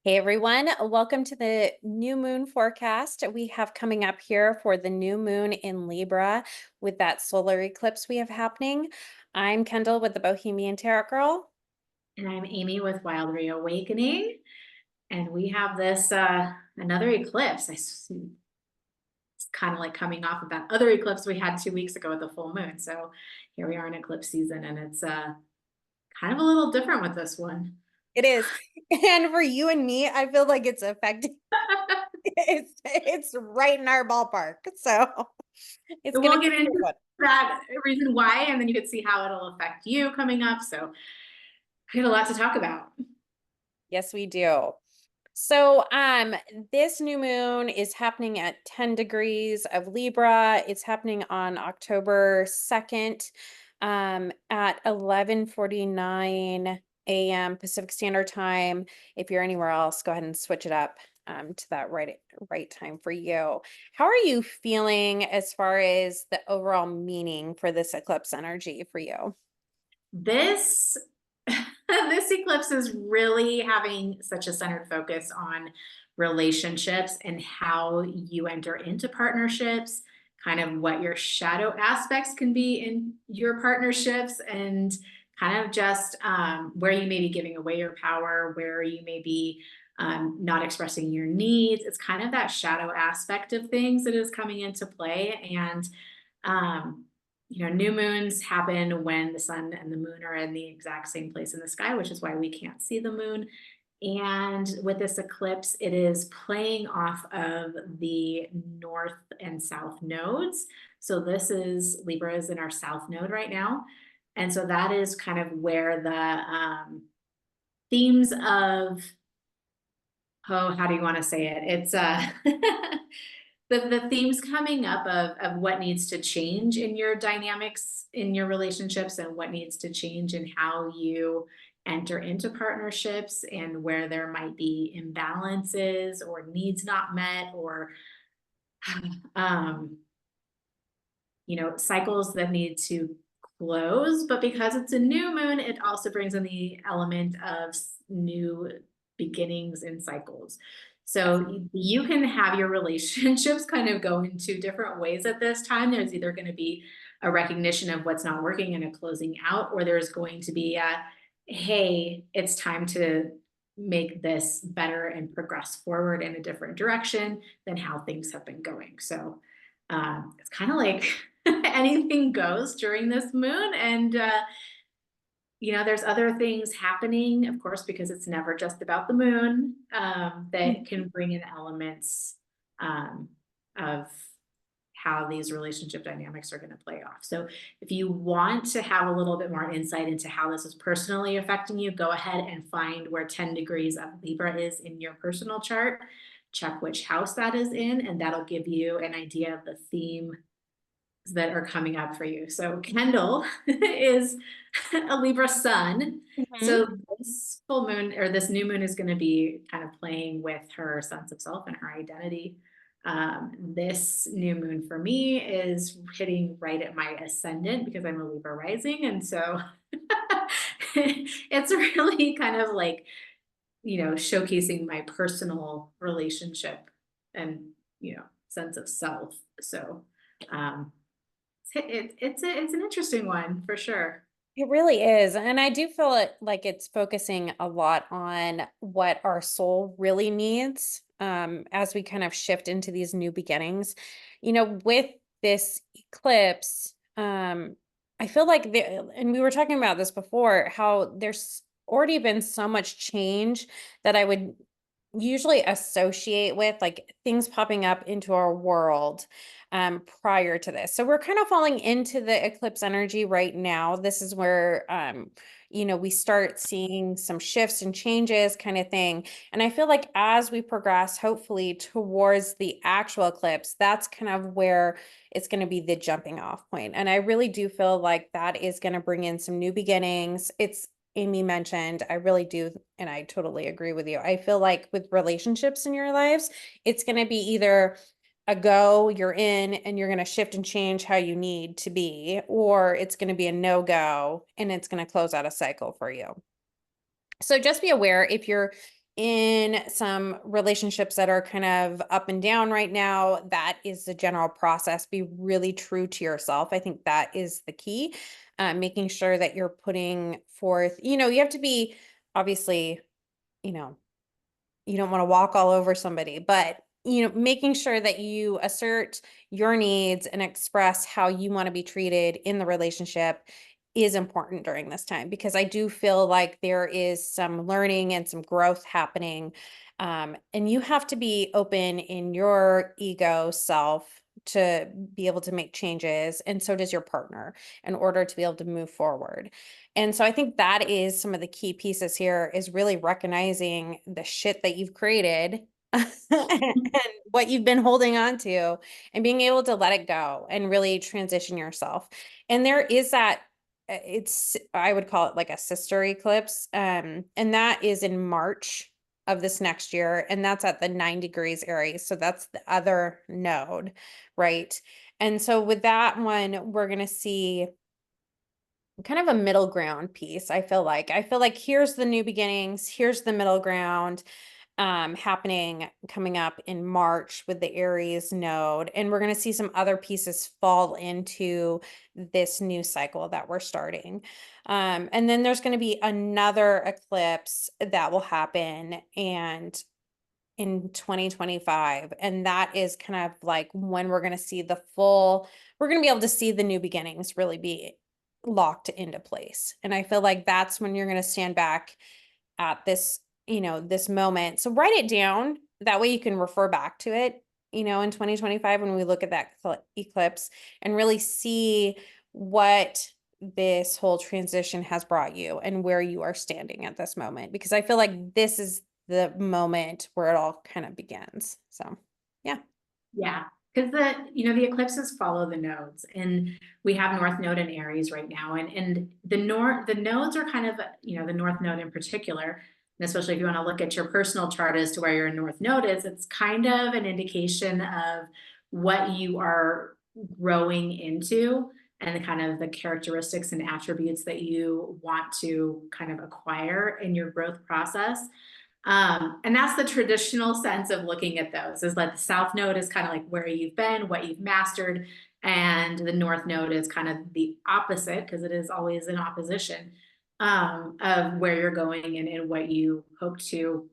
Hey everyone, welcome to the new moon forecast we have coming up here for the new moon in Libra with that solar eclipse we have happening. I'm Kendall with the Bohemian Tarot Girl. And I'm Amy with Wild Reawakening. And we have this another eclipse. It's kind of like coming off of that other eclipse we had 2 weeks ago with the full moon. So here we are in eclipse season, and it's kind of a little different with this one. It is. And for you and me, I feel like it's affecting it's right in our ballpark. So it's But gonna we'll get be a into good one. that reason why, and then you can see how it'll affect you coming up. So we had a lot to talk about. Yes, we do. So, this new moon is happening at 10 degrees of Libra. It's happening on October 2nd, at 11:49 a.m. Pacific Standard Time. If you're anywhere else, go ahead and switch it up to that right time for you. How are you feeling as far as the overall meaning for this eclipse energy for you? This this eclipse is really having such a centered focus on relationships and how you enter into partnerships, kind of what your shadow aspects can be in your partnerships, and kind of just where you may be giving away your power, where you may be not expressing your needs. It's kind of that shadow aspect of things that is coming into play. And um, new moons happen when the sun and the moon are in the exact same place in the sky, which is why we can't see the moon. And with this eclipse, it is playing off of the north and south nodes. So this is Libra is in our south node right now. And so that is kind of where the themes of, oh, how do you want to say it? It's the themes coming up of what needs to change in your dynamics in your relationships, and what needs to change in how you enter into partnerships, and where there might be imbalances or needs not met, or um, cycles that need to close. But because it's a new moon, it also brings in the element of new beginnings and cycles. So you can have your relationships kind of go in two different ways at this time. There's either going to be a recognition of what's not working and a closing out, or there's going to be a, hey, it's time to make this better and progress forward in a different direction than how things have been going. So it's kind of like anything goes during this moon. And there's other things happening, of course, because it's never just about the moon, that can bring in elements of how these relationship dynamics are going to play off. So if you want to have a little bit more insight into how this is personally affecting you, go ahead and find where 10 degrees of Libra is in your personal chart. Check which house that is in, and that'll give you an idea of the theme that are coming up for you. So Kendall is a Libra sun. Mhm. So this full moon, or this new moon, is going to be kind of playing with her sense of self and her identity. This new moon for me is hitting right at my ascendant because I'm a Libra rising. And so it's really kind of like, showcasing my personal relationship and, sense of self. So, um, it's an interesting one for sure. It really is. And I do feel like it's focusing a lot on what our soul really needs as we kind of shift into these new beginnings. With this eclipse, I feel like and we were talking about this before, how there's already been so much change that I would usually associate with like things popping up into our world prior to this. So we're kind of falling into the eclipse energy right now. This is where we start seeing some shifts and changes kind of thing. And I feel like as we progress hopefully towards the actual eclipse, that's kind of where it's going to be the jumping off point. And I really do feel like that is going to bring in some new beginnings. It's Amy mentioned, I really do, and I totally agree with you. I feel like with relationships in your lives, it's going to be either a go, you're in, and you're going to shift and change how you need to be, or it's going to be a no go and it's going to close out a cycle for you. So just be aware if you're in some relationships that are kind of up and down right now, that is the general process. Be really true to yourself. I think that is the key. Making sure that you're putting forth, you have to be obviously, you know, you don't want to walk all over somebody, but making sure that you assert your needs and express how you want to be treated in the relationship is important during this time, because I do feel like there is some learning and some growth happening. And you have to be open in your ego self to be able to make changes. And so does your partner, in order to be able to move forward. And so I think that is some of the key pieces here, is really recognizing the shit that you've created and what you've been holding on to, and being able to let it go and really transition yourself. And there is that I would call it like a sister eclipse. And that is in March of this next year. And that's at the 9 degrees Aries. So that's the other node, right? And so with that one, we're going to see kind of a middle ground piece. I feel like here's the new beginnings, here's the middle ground happening, coming up in March with the Aries node, and we're going to see some other pieces fall into this new cycle that we're starting. And then there's going to be another eclipse that will happen, and in 2025, and that is kind of like when we're going to see we're going to be able to see the new beginnings really be locked into place. And I feel like that's when you're going to stand back at this moment. So write it down. That way you can refer back to it, in 2025 when we look at that eclipse, and really see what this whole transition has brought you and where you are standing at this moment. Because I feel like this is the moment where it all kind of begins. So, yeah. Yeah, because the eclipses follow the nodes, and we have North Node in Aries right now, and the nodes are kind of, the North Node in particular, and especially if you want to look at your personal chart as to where your North Node is, it's kind of an indication of what you are growing into, and the kind of the characteristics and attributes that you want to kind of acquire in your growth process. And that's the traditional sense of looking at those, is like the South Node is kind of like where you've been, what you've mastered, and the North Node is kind of the opposite, because it is always in opposition, of where you're going, and what you hope to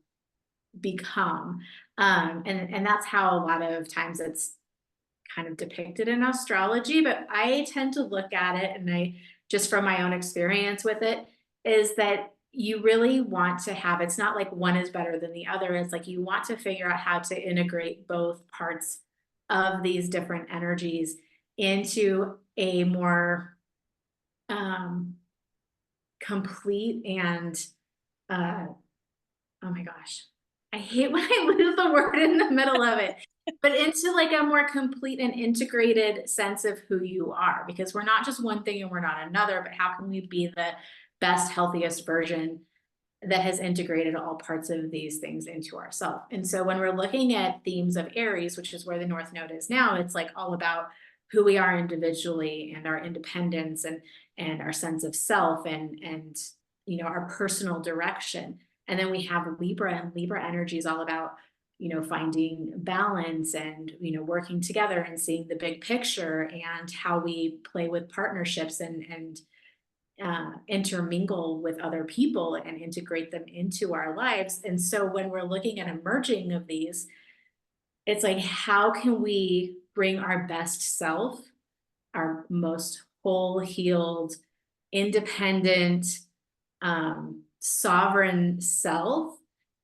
become. And that's how a lot of times it's kind of depicted in astrology, but I tend to look at it, and I just from my own experience with it, is that you really want to have, it's not like one is better than the other. It's like you want to figure out how to integrate both parts of these different energies into a more complete and oh my gosh, I hate when I lose the word in the middle of it, but into like a more complete and integrated sense of who you are, because we're not just one thing and we're not another, but how can we be the best, healthiest version that has integrated all parts of these things into ourselves. And so when we're looking at themes of Aries, which is where the North Node is now, it's like all about who we are individually, and our independence, and our sense of self, and our personal direction. And then we have Libra, and Libra energy is all about finding balance, and working together, and seeing the big picture, and how we play with partnerships, and intermingle with other people and integrate them into our lives. And so when we're looking at a merging of these, it's like, how can we bring our best self, our most whole, healed, independent, sovereign self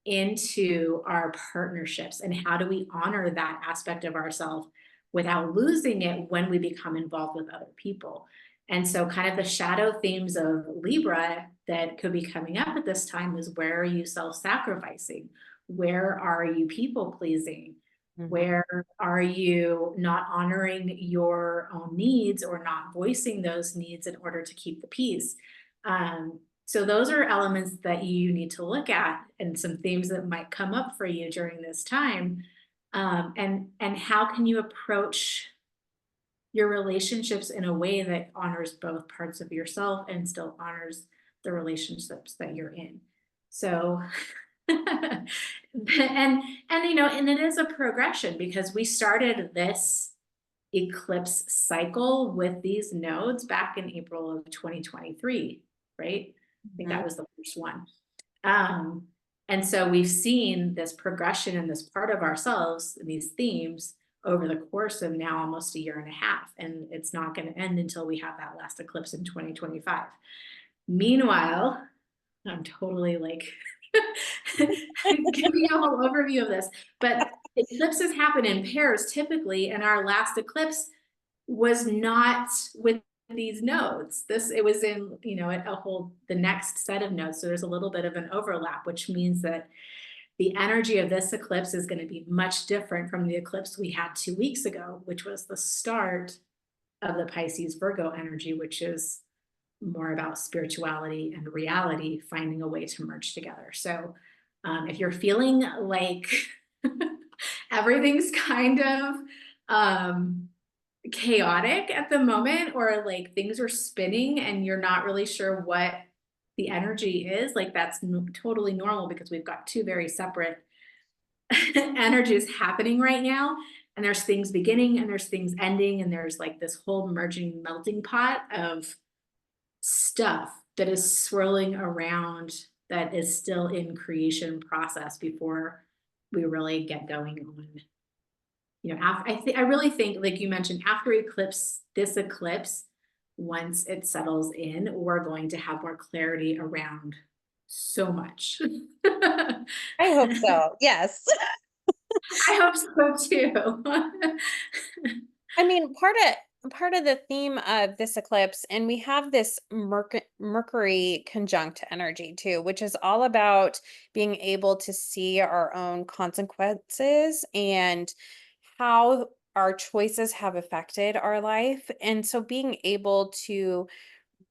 into our partnerships? And how do we honor that aspect of ourselves without losing it when we become involved with other people? And so kind of the shadow themes of Libra that could be coming up at this time is, where are you self-sacrificing? Where are you people pleasing? Where are you not honoring your own needs, or not voicing those needs in order to keep the peace? So those are elements that you need to look at, and some themes that might come up for you during this time. And how can you approach your relationships in a way that honors both parts of yourself and still honors the relationships that you're in? So And and it is a progression because we started this eclipse cycle with these nodes back in April of 2023, right? I think Mhm. that was the first one. Um, and so we've seen this progression in this part of ourselves, these themes, over the course of now almost a year and a half. And it's not going to end until we have that last eclipse in 2025. Meanwhile, I'm totally like giving you a whole overview of this, but eclipses happen in pairs typically, and our last eclipse was not with these nodes. It was in, a whole, the next set of nodes. So there's a little bit of an overlap, which means that the energy of this eclipse is going to be much different from the eclipse we had 2 weeks ago, which was the start of the Pisces Virgo energy, which is more about spirituality and reality finding a way to merge together. So if you're feeling like everything's kind of chaotic at the moment, or like things are spinning and you're not really sure what the energy is, like that's totally normal because we've got two very separate energies happening right now. And there's things beginning and there's things ending, and there's like this whole merging melting pot of stuff that is swirling around, that is still in creation process before we really get going on. I really think, like you mentioned, after this eclipse, once it settles in, we're going to have more clarity around so much. I hope so. Yes. I hope so too. I mean, part of the theme of this eclipse, and we have this Mercury conjunct energy too, which is all about being able to see our own consequences and how our choices have affected our life. And so being able to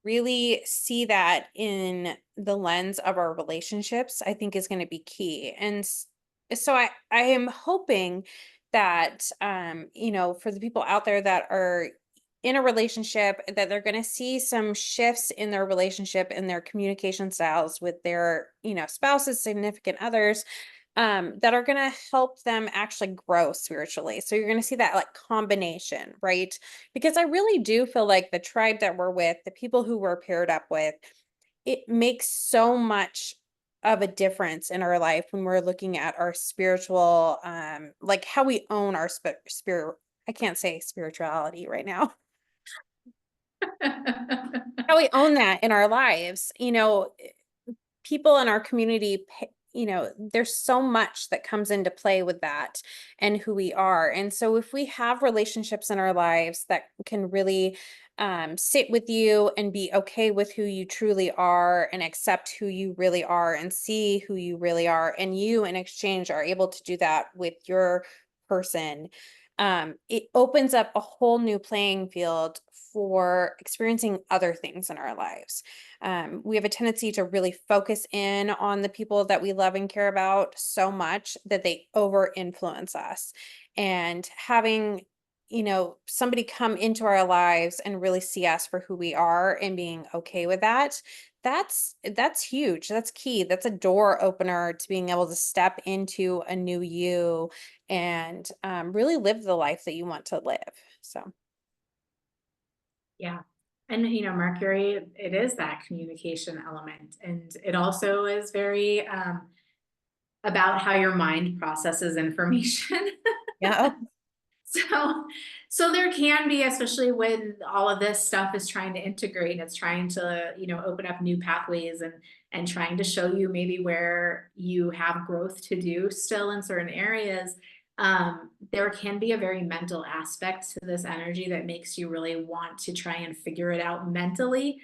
really see that in the lens of our relationships, I think is going to be key. And so I am hoping that for the people out there that are in a relationship, that they're going to see some shifts in their relationship and their communication styles with their, spouses, significant others, that are going to help them actually grow spiritually. So you're going to see that like combination, right? Because I really do feel like the tribe that we're with, the people who we're paired up with, it makes so much of a difference in our life when we're looking at our spiritual, like how we own our spirit. I can't say spirituality right now. How we own that in our lives. People in our community, there's so much that comes into play with that and who we are. And so if we have relationships in our lives that can really sit with you and be okay with who you truly are and accept who you really are and see who you really are, and you in exchange are able to do that with your person, it opens up a whole new playing field for experiencing other things in our lives. We have a tendency to really focus in on the people that we love and care about so much that they over influence us. And having, somebody come into our lives and really see us for who we are and being okay with that, that's huge. That's key. That's a door opener to being able to step into a new you and really live the life that you want to live. So, Yeah. And Mercury, it is that communication element. And it also is very about how your mind processes information. yeah. So, so there can be, especially when all of this stuff is trying to integrate, it's trying to, open up new pathways and trying to show you maybe where you have growth to do still in certain areas. There can be a very mental aspect to this energy that makes you really want to try and figure it out mentally.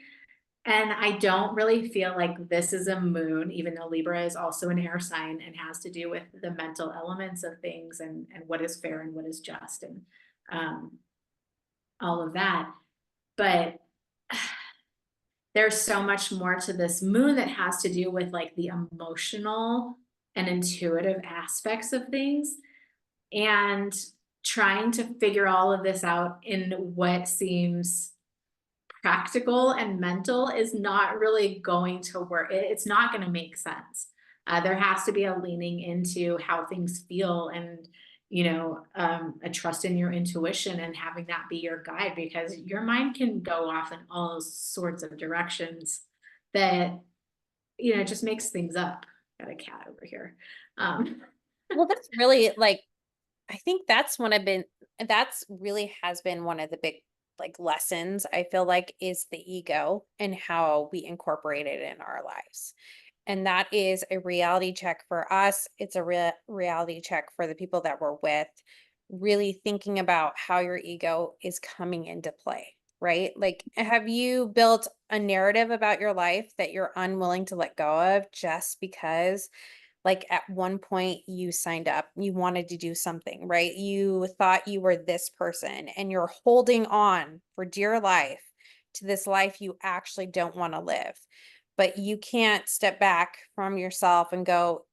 And I don't really feel like this is a moon, even though Libra is also an air sign and has to do with the mental elements of things, and what is fair and what is just, and um, all of that. But there's so much more to this moon that has to do with like the emotional and intuitive aspects of things, and trying to figure all of this out in what seems practical and mental is not really going to work. It's not going to make sense. There has to be a leaning into how things feel and, a trust in your intuition and having that be your guide, because your mind can go off in all sorts of directions that, just makes things up. Got a cat over here. Um, Well, that's really like, I think that's really has been one of the big like lessons I feel like is the ego and how we incorporate it in our lives. And that is a reality check for us. It's a reality check for the people that we're with, really thinking about how your ego is coming into play, right? Like, have you built a narrative about your life that you're unwilling to let go of just because like at one point you signed up, you wanted to do something, right? You thought you were this person and you're holding on for dear life to this life you actually don't want to live. But you can't step back from yourself and go,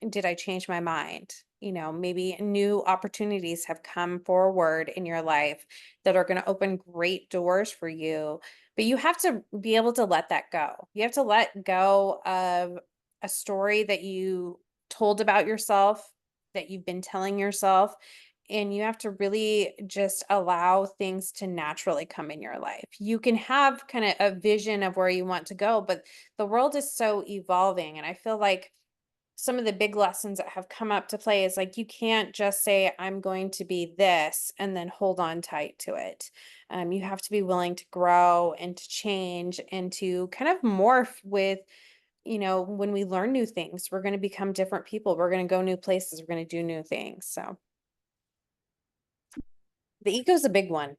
did I change my mind? Maybe new opportunities have come forward in your life that are going to open great doors for you. But you have to be able to let that go. You have to let go of a story that you told about yourself, that you've been telling yourself, and you have to really just allow things to naturally come in your life. You can have kind of a vision of where you want to go, but the world is so evolving. And I feel like some of the big lessons that have come up to play is like you can't just say, I'm going to be this and then hold on tight to it. You have to be willing to grow and to change and to kind of morph with when we learn new things, we're going to become different people. We're going to go new places. We're going to do new things. So the ego is a big one.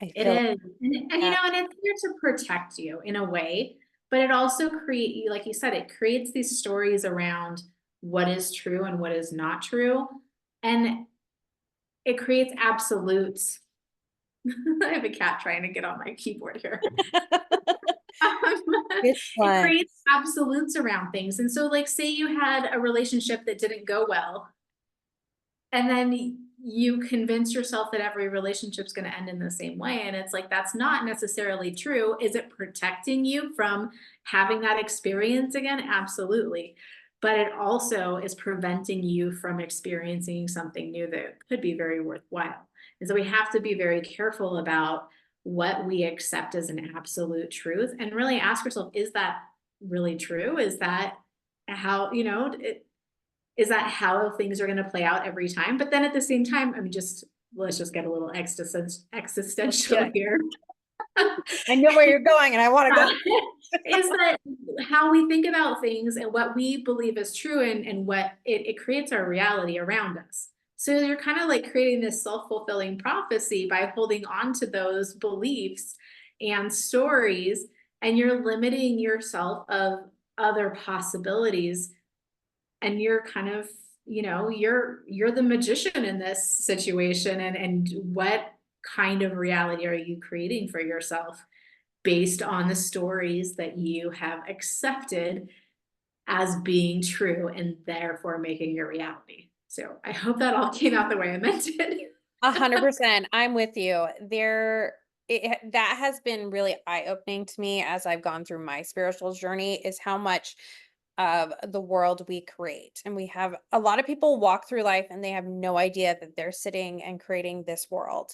I It feel like, is. And it's here to protect you in a way, but it also like you said, it creates these stories around what is true and what is not true. And it creates absolutes. I have a cat trying to get on my keyboard here. Um, it's it fun. creates absolutes around things. And so, like, say you had a relationship that didn't go well, and then you convince yourself that every relationship's going to end in the same way. And it's like, that's not necessarily true. Is it protecting you from having that experience again? Absolutely. But it also is preventing you from experiencing something new that could be very worthwhile. And so we have to be very careful about what we accept as an absolute truth and really ask yourself, is that really true? Is that how, is that how things are going to play out every time? But then at the same time, I mean, let's just get a little existential Yeah. here. I know where you're going and I want to go. Is that how we think about things and what we believe is true, and what it creates our reality around us. So you're kind of like creating this self-fulfilling prophecy by holding on to those beliefs and stories, and you're limiting yourself of other possibilities, and you're kind of, you're the magician in this situation, and what kind of reality are you creating for yourself based on the stories that you have accepted as being true and therefore making your reality. So I hope that all came out the way I meant it. 100%. I'm with you. That has been really eye-opening to me as I've gone through my spiritual journey is how much of the world we create. And we have a lot of people walk through life and they have no idea that they're sitting and creating this world.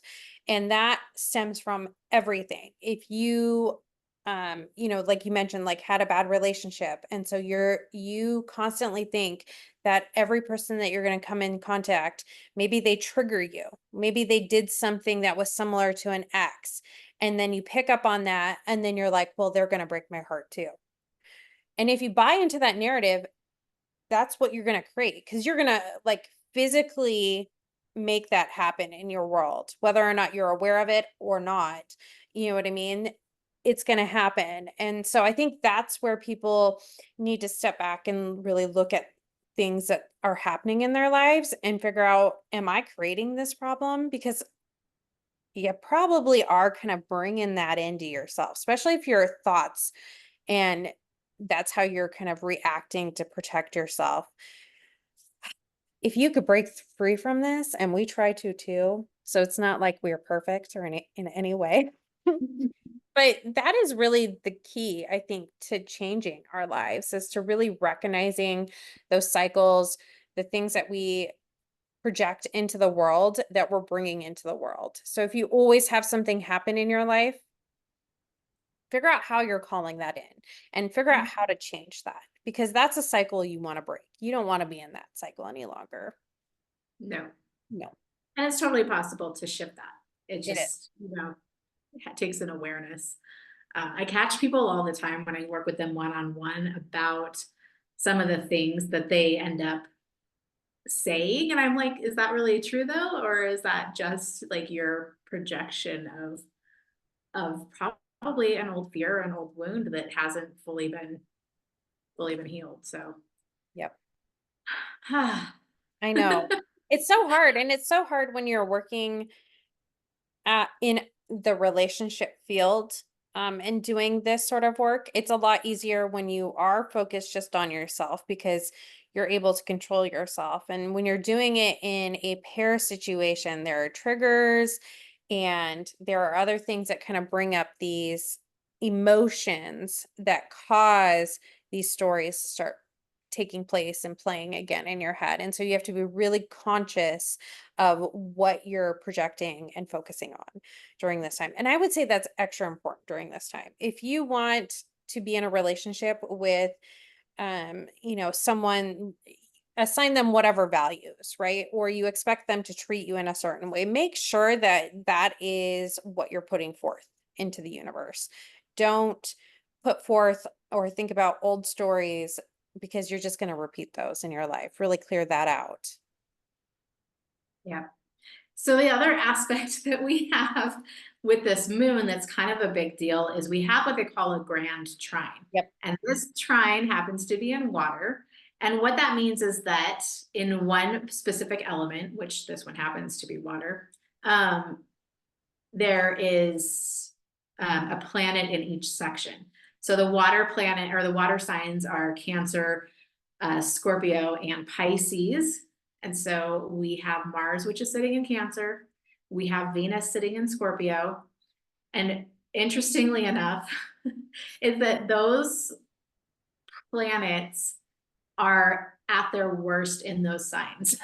And that stems from everything. If you like you mentioned, like had a bad relationship. And so you constantly think that every person that you're going to come in contact, maybe they trigger you. Maybe they did something that was similar to an ex. And then you pick up on that and then you're like, well, they're going to break my heart too. And if you buy into that narrative, that's what you're going to create because you're going to like physically make that happen in your world, whether or not you're aware of it or not. You know what I mean? It's going to happen. And so I think that's where people need to step back and really look at things that are happening in their lives and figure out, am I creating this problem? Because you probably are kind of bringing that into yourself, especially if your thoughts and that's how you're kind of reacting to protect yourself. If you could break free from this, and we try to too, so it's not like we're perfect or in any way. But that is really the key, I think, to changing our lives is to really recognizing those cycles, the things that we project into the world that we're bringing into the world. So if you always have something happen in your life, figure out how you're calling that in and figure out how to change that because that's a cycle you want to break. You don't want to be in that cycle any longer. No. No, And it's totally possible to shift that. It it is. just, it takes an awareness. I catch people all the time when I work with them one-on-one about some of the things that they end up saying. And I'm like, is that really true though? Or is that just like your projection of probably an old fear, an old wound that hasn't fully been healed? So Yep. I know. It's so hard. And it's so hard when you're working in the relationship field and doing this sort of work. It's a lot easier when you are focused just on yourself because you're able to control yourself. And when you're doing it in a pair situation, there are triggers and there are other things that kind of bring up these emotions that cause these stories to start taking place and playing again in your head. And so you have to be really conscious of what you're projecting and focusing on during this time. And I would say that's extra important during this time. If you want to be in a relationship with someone, assign them whatever values, right? Or you expect them to treat you in a certain way. Make sure that that is what you're putting forth into the universe. Don't put forth or think about old stories because you're just going to repeat those in your life. Really clear that out. yeah. So the other aspect that we have with this moon that's kind of a big deal is we have what they call a grand trine. Yep. And this trine happens to be in water. And what that means is that in one specific element, which this one happens to be water, there is a planet in each section. So the water planet or the water signs are Cancer, Scorpio, and Pisces. And so we have Mars, which is sitting in Cancer. We have Venus sitting in Scorpio. And interestingly enough, is that those planets are at their worst in those signs.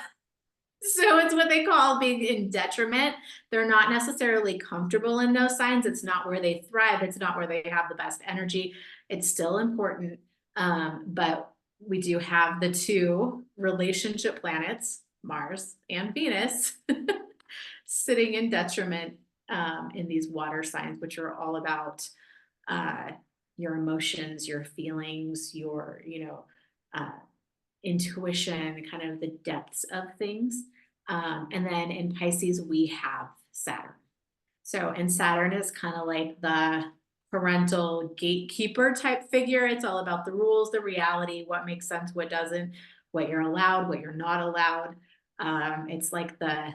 So it's what they call being in detriment. They're not necessarily comfortable in those signs. It's not where they thrive. It's not where they have the best energy. It's still important. But we do have the two relationship planets, Mars and Venus, sitting in detriment in these water signs, which are all about your emotions, your feelings, your, uh, intuition, kind of the depths of things. And then in Pisces, we have Saturn. So, and Saturn is kind of like the parental gatekeeper type figure. It's all about the rules, the reality, what makes sense, what doesn't, what you're allowed, what you're not allowed. It's like the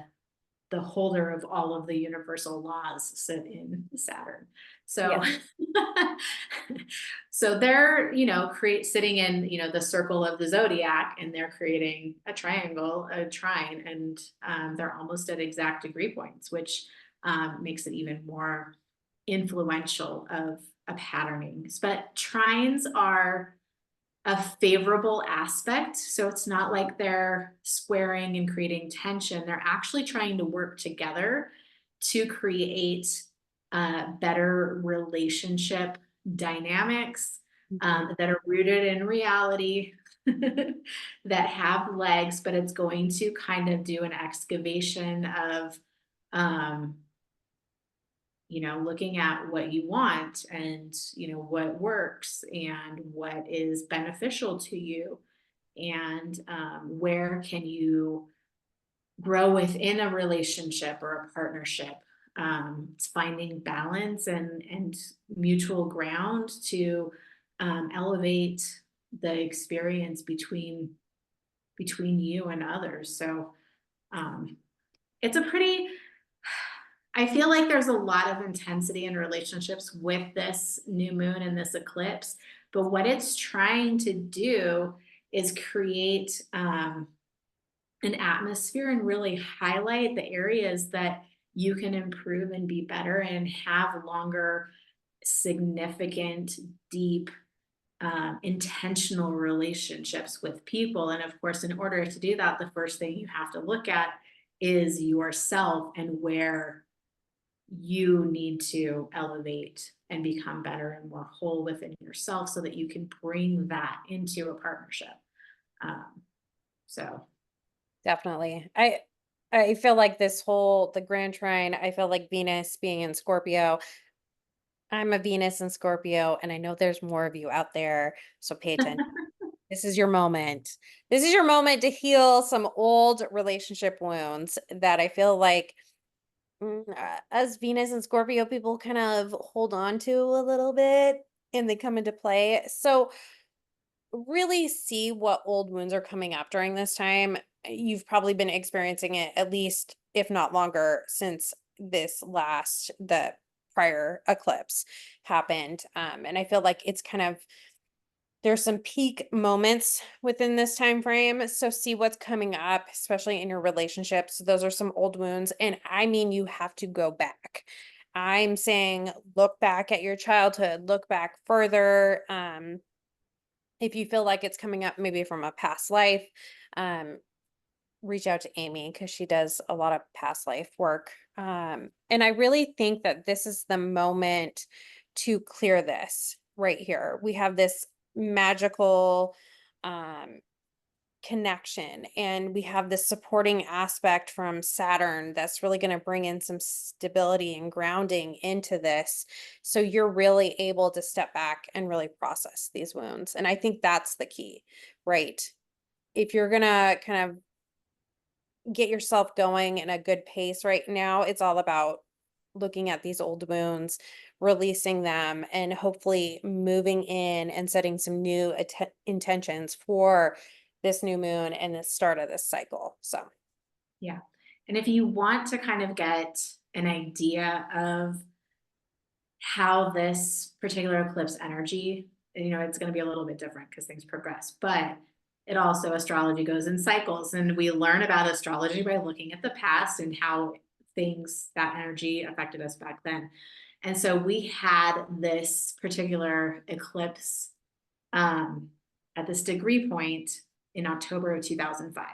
holder of all of the universal laws sit in Saturn. So, Yes. so they're, sitting in, the circle of the zodiac and they're creating a triangle, a trine, and they're almost at exact degree points, which makes it even more influential of a patterning. But trines are a favorable aspect. So it's not like they're squaring and creating tension. They're actually trying to work together to create better relationship dynamics that are rooted in reality, that have legs, but it's going to kind of do an excavation of looking at what you want and, what works and what is beneficial to you and where can you grow within a relationship or a partnership. It's finding balance and mutual ground to elevate the experience between you and others. So it's a pretty I feel like there's a lot of intensity in relationships with this new moon and this eclipse, but what it's trying to do is create an atmosphere and really highlight the areas that you can improve and be better and have longer significant, deep, intentional relationships with people. And of course, in order to do that, the first thing you have to look at is yourself and where you need to elevate and become better and more whole within yourself so that you can bring that into a partnership. Um, so Definitely. I feel like the Grand Trine, I feel like Venus being in Scorpio. I'm a Venus in Scorpio, and I know there's more of you out there, so pay attention. This is your moment. This is your moment to heal some old relationship wounds that I feel like as Venus and Scorpio people kind of hold on to a little bit and they come into play. So really see what old wounds are coming up during this time. You've probably been experiencing it at least, if not longer, since the prior eclipse happened. And I feel like it's kind of there's some peak moments within this time frame. So see what's coming up, especially in your relationships. Those are some old wounds. And I mean, you have to go back. I'm saying look back at your childhood, look back further. If you feel like it's coming up maybe from a past life, um, reach out to Amy because she does a lot of past life work. And I really think that this is the moment to clear this right here. We have this magical um, connection, and we have this supporting aspect from Saturn that's really going to bring in some stability and grounding into this. So you're really able to step back and really process these wounds. And I think that's the key, right? If you're going to kind of get yourself going in a good pace right now, it's all about looking at these old wounds, releasing them, and hopefully moving in and setting some new intentions for this new moon and the start of this cycle. So, yeah. And if you want to kind of get an idea of how this particular eclipse energy, it's going to be a little bit different because things progress, but it also, astrology goes in cycles, and we learn about astrology by looking at the past and how that energy affected us back then. And so we had this particular eclipse um, at this degree point in October of 2005.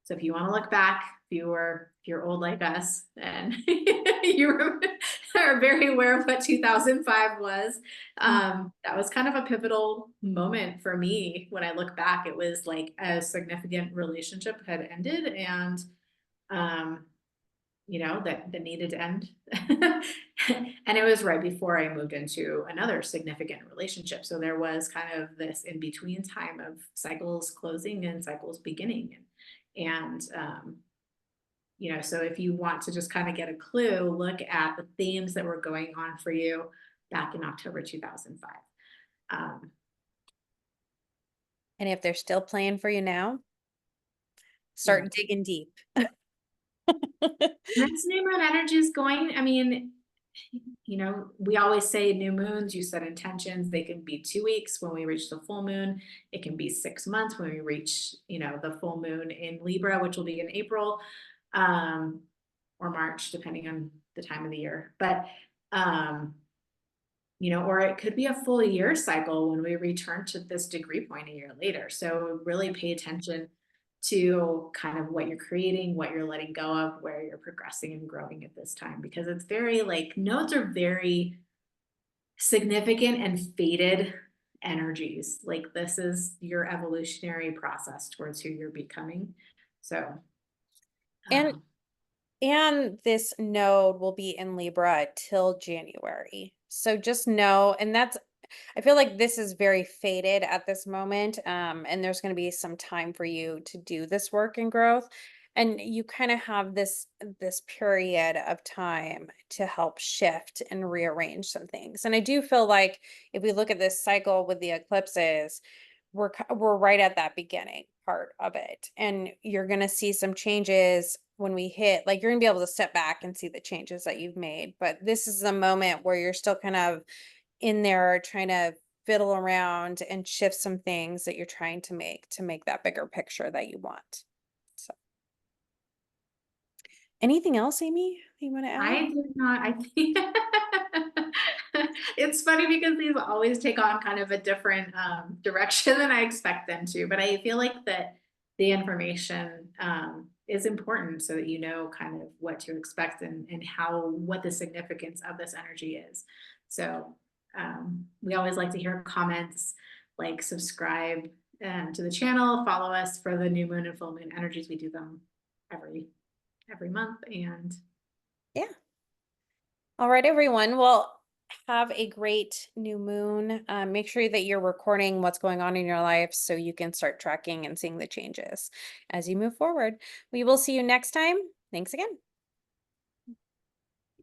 So if you want to look back, if you're old like us, and you are very aware of what 2005 was, that was kind of a pivotal moment for me. When I look back, it was like a significant relationship had ended, and um, that needed to end. And it was right before I moved into another significant relationship. So there was kind of this in between time of cycles closing and cycles beginning. And so if you want to just kind of get a clue, look at the themes that were going on for you back in October 2005. and if they're still playing for you now, Yeah. start digging deep. This new moon energy is going, I mean, we always say new moons, you set intentions, they can be 2 weeks when we reach the full moon. It can be 6 months when we reach, the full moon in Libra, which will be in April, or March, depending on the time of the year. But, or it could be a full year cycle when we return to this degree point a year later. So really pay attention to kind of what you're creating, what you're letting go of, where you're progressing and growing at this time, because it's very nodes are very significant and fated energies. Like this is your evolutionary process towards who you're becoming. So, and um, And this node will be in Libra till January. So just know, and I feel like this is very faded at this moment. And there's going to be some time for you to do this work and growth. And you kind of have this period of time to help shift and rearrange some things. And I do feel like if we look at this cycle with the eclipses, we're right at that beginning part of it, and you're going to see some changes when we hit, like, you're going to be able to step back and see the changes that you've made, but this is the moment where you're still kind of in there trying to fiddle around and shift some things that you're trying to make that bigger picture that you want. So anything else, Amy, you want to add? I did not, I think It's funny because these always take on kind of a different direction than I expect them to, but I feel like that the information is important so that you know kind of what to expect and how what the significance of this energy is. So we always like to hear comments, like subscribe to the channel, follow us for the new moon and full moon energies. We do them every month, and Yeah. All right, everyone. Well, have a great new moon. Make sure that you're recording what's going on in your life so you can start tracking and seeing the changes as you move forward. We will see you next time. Thanks again.